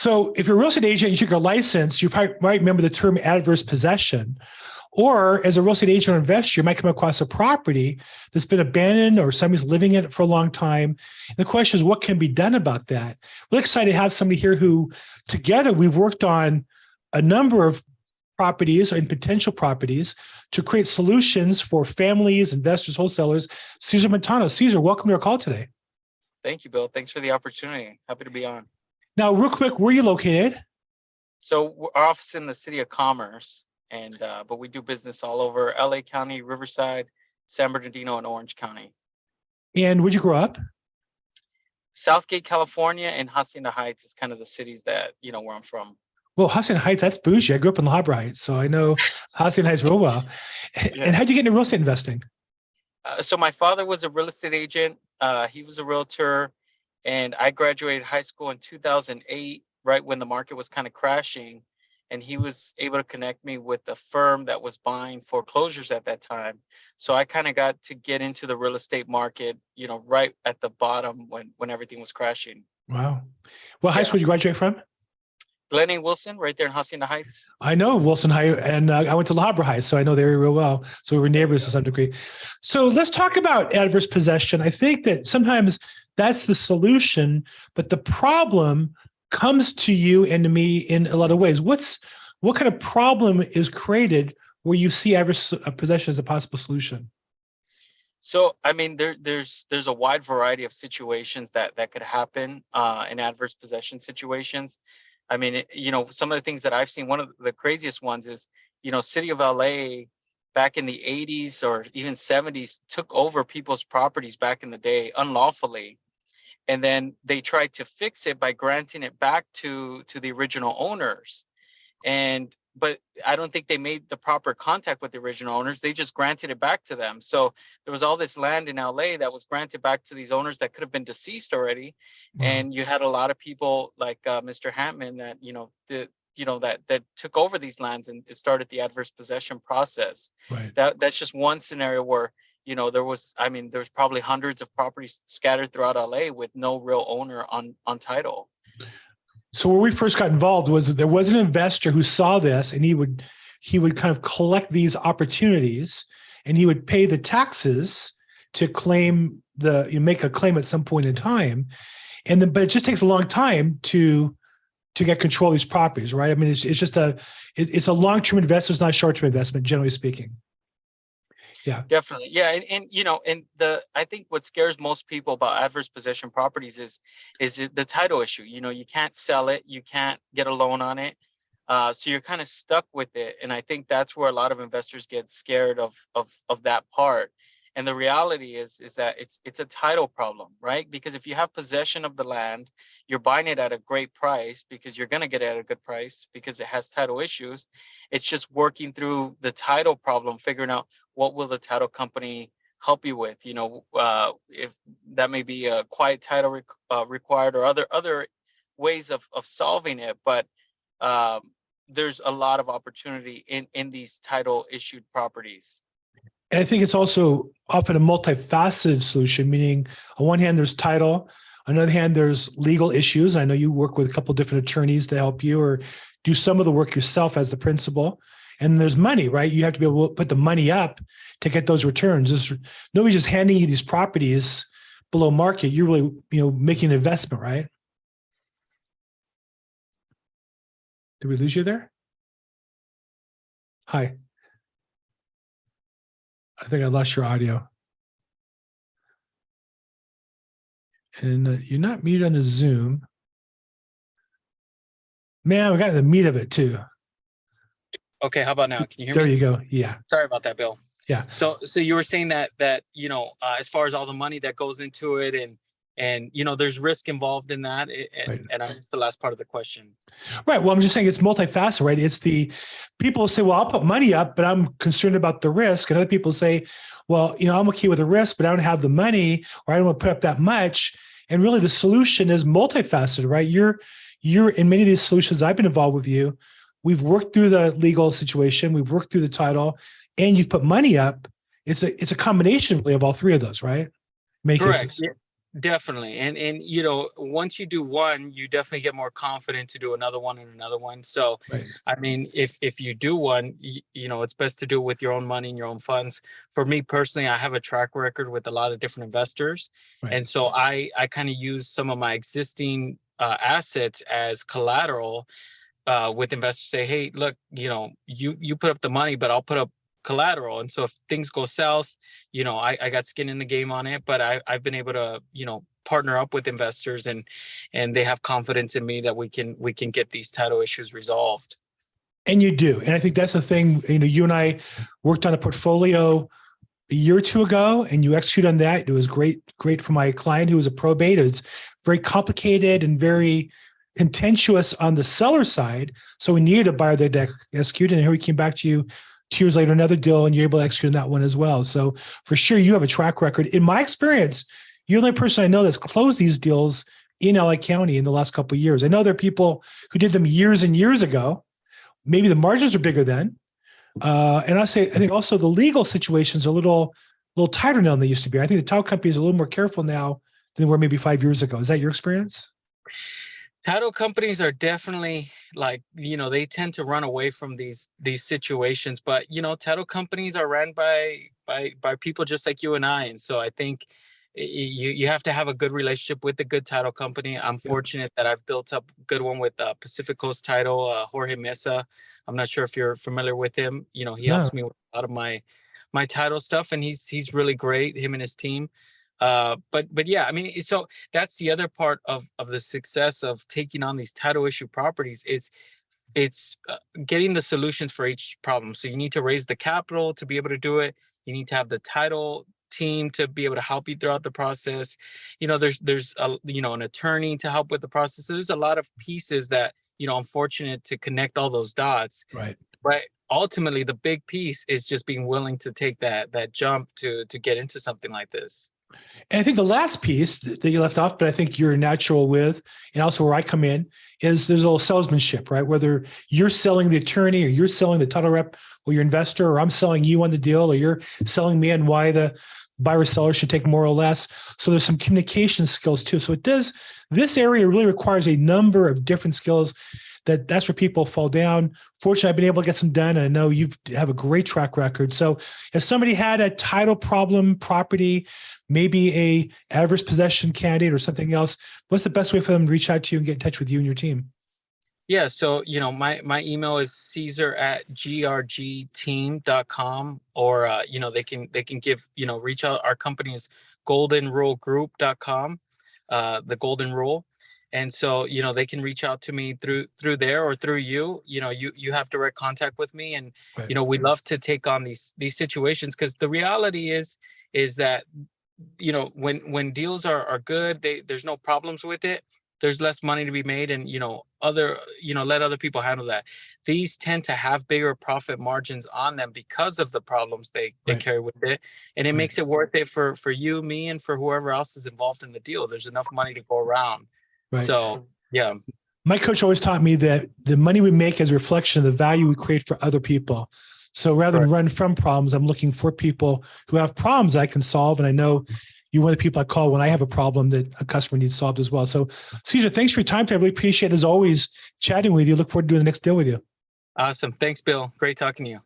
So if you're a real estate agent, you took a license, you probably might remember the term adverse possession. Or as a real estate agent or investor, you might come across a property that's been abandoned or somebody's living in it for a long time. And the question is, what can be done about that? We're excited to have somebody here who, together, we've worked on a number of properties and potential properties to create solutions for families, investors, wholesalers. Cesar Montano. Cesar, welcome to our call today. Thank you, Bill. Thanks for the opportunity. Happy to be on. Now, real quick, where are you located? So our office is in the city of Commerce, and but we do business all over LA County, Riverside, San Bernardino, and Orange County. And where'd you grow up? Southgate, California, and Hacienda Heights is kind of the cities that, where I'm from. Well, Hacienda Heights, that's bougie. I grew up in La Habra Heights, so I know Hacienda Heights real well. Yeah. And how'd you get into real estate investing? So my father was a real estate agent. He was a realtor, and I graduated high school in 2008, right when the market was kind of crashing. And he was able to connect me with a firm that was buying foreclosures at that time. So I kind of got to get into the real estate market, right at the bottom when everything was crashing. Wow. What high school did you graduate from? Glen A. Wilson, right there in Hacienda Heights. I know Wilson High, and I went to La Habra Heights, so I know the area real well. So we were neighbors to some degree. So let's talk about adverse possession. I think that sometimes that's the solution, but the problem comes to you and to me in a lot of ways. What kind of problem is created where you see adverse possession as a possible solution? So, I mean, there's a wide variety of situations that could happen in adverse possession situations. I mean, some of the things that I've seen, one of the craziest ones is, city of LA back in the 80s or even 70s took over people's properties back in the day unlawfully. And then they tried to fix it by granting it back to the original owners. But I don't think they made the proper contact with the original owners. They just granted it back to them. So there was all this land in LA that was granted back to these owners that could have been deceased already. Wow. And you had a lot of people like Mr. Hampman that that took over these lands and it started the adverse possession process. Right. That's just one scenario where there's probably hundreds of properties scattered throughout LA with no real owner on title. So where we first got involved was there was an investor who saw this, and he would kind of collect these opportunities, and he would pay the taxes to claim make a claim at some point in time, but it just takes a long time to get control of these properties, right? I mean, it's just it's a long-term investment, it's not a short-term investment, generally speaking. Yeah, definitely. Yeah. And I think what scares most people about adverse possession properties is the title issue. You can't sell it. You can't get a loan on it. So you're kind of stuck with it. And I think that's where a lot of investors get scared of that part. And the reality is that it's a title problem, right? Because if you have possession of the land, you're buying it at a great price because you're going to get it at a good price because it has title issues. It's just working through the title problem, figuring out what will the title company help you with, if that may be a quiet title required or other ways of solving it. But there's a lot of opportunity in these title issued properties. And I think it's also often a multifaceted solution, meaning on one hand, there's title. On the other hand, there's legal issues. I know you work with a couple of different attorneys to help you or do some of the work yourself as the principal. And there's money, right? You have to be able to put the money up to get those returns. Nobody's just handing you these properties below market. You're really, making an investment, right? Did we lose you there? Hi. I think I lost your audio. And you're not muted on the Zoom. Man, we got the meat of it too. Okay, how about now? Can you hear me? There you go. Yeah. Sorry about that, Bill. Yeah. So you were saying that as far as all the money that goes into it and there's risk involved in that. Right. And I missed the last part of the question. Right. Well, I'm just saying it's multifaceted, right? It's people say, well, I'll put money up, but I'm concerned about the risk. And other people say, well, I'm okay with the risk, but I don't have the money or I don't want to put up that much. And really the solution is multifaceted, right? You're in many of these solutions I've been involved with you. We've worked through the legal situation. We've worked through the title and you've put money up. It's a combination really of all three of those, right? In many Correct. cases. Yeah. Definitely. And you know, once you do one, you definitely get more confident to do another one and another one. So, Right. I mean, if you do one, you know, it's best to do it with your own money and your own funds. For me personally, I have a track record with a lot of different investors. Right. And so I kind of use some of my existing assets as collateral with investors. Say, hey, look, you know, you put up the money, but I'll put up collateral. And so if things go south, you know, I got skin in the game on it, but I've been able to, you know, partner up with investors, and they have confidence in me that we can get these title issues resolved. And you do. And I think that's the thing, you know, you and I worked on a portfolio a year or two ago, and you execute on that. It was great for my client who was a probate. It's very complicated and very contentious on the seller side. So we needed a buyer that executed. And here we came back to you 2 years later, another deal, and you're able to execute on that one as well. So for sure, you have a track record. In my experience, you're the only person I know that's closed these deals in LA County in the last couple of years. I know there are people who did them years and years ago. Maybe the margins are bigger then. And I think also the legal situations are a little tighter now than they used to be. I think the title companies are a little more careful now than they were maybe 5 years ago. Is that your experience? Title companies are definitely, like, you know, they tend to run away from these situations, but you know, title companies are ran by people just like you and I. And so I think you have to have a good relationship with a good title company. I'm fortunate that I've built up a good one with Pacific Coast Title, Jorge Mesa. I'm not sure if you're familiar with him. You know, he No. helps me with a lot of my title stuff, and he's really great, him and his team. But yeah, I mean, so that's the other part of the success of taking on these title issue properties is it's getting the solutions for each problem. So you need to raise the capital to be able to do it. You need to have the title team to be able to help you throughout the process. You know, there's a, you know, an attorney to help with the process. So there's a lot of pieces that, you know, I'm fortunate to connect all those dots. Right. But ultimately, the big piece is just being willing to take that jump to get into something like this. And I think the last piece that you left off, but I think you're natural with, and also where I come in, is there's a little salesmanship, right? Whether you're selling the attorney or you're selling the title rep or your investor, or I'm selling you on the deal, or you're selling me on why the buyer seller should take more or less. So there's some communication skills too. So this area really requires a number of different skills that's where people fall down. Fortunately, I've been able to get some done. And I know you have a great track record. So if somebody had a title problem, property, maybe a adverse possession candidate or something else, what's the best way for them to reach out to you and get in touch with you and your team? Yeah, so you know, my email is Cesar@grgteam.com, or you know, they can give, you know, reach out. Our company is goldenrulegroup.com, the Golden Rule. And so, you know, they can reach out to me through there or through you. You know, you have direct contact with me, and Right. you know, we love to take on these situations, because the reality is that, you know, when deals are good, there's no problems with it. There's less money to be made, and you know, let other people handle that. These tend to have bigger profit margins on them because of the problems they Right. carry with it, and it Right. makes it worth it for you, me, and for whoever else is involved in the deal. There's enough money to go around. Right. So yeah. My coach always taught me that the money we make is a reflection of the value we create for other people. So rather than run from problems, I'm looking for people who have problems I can solve. And I know you're one of the people I call when I have a problem that a customer needs solved as well. So Cesar, thanks for your time today. I really appreciate, as always, chatting with you. Look forward to doing the next deal with you. Awesome. Thanks, Bill. Great talking to you.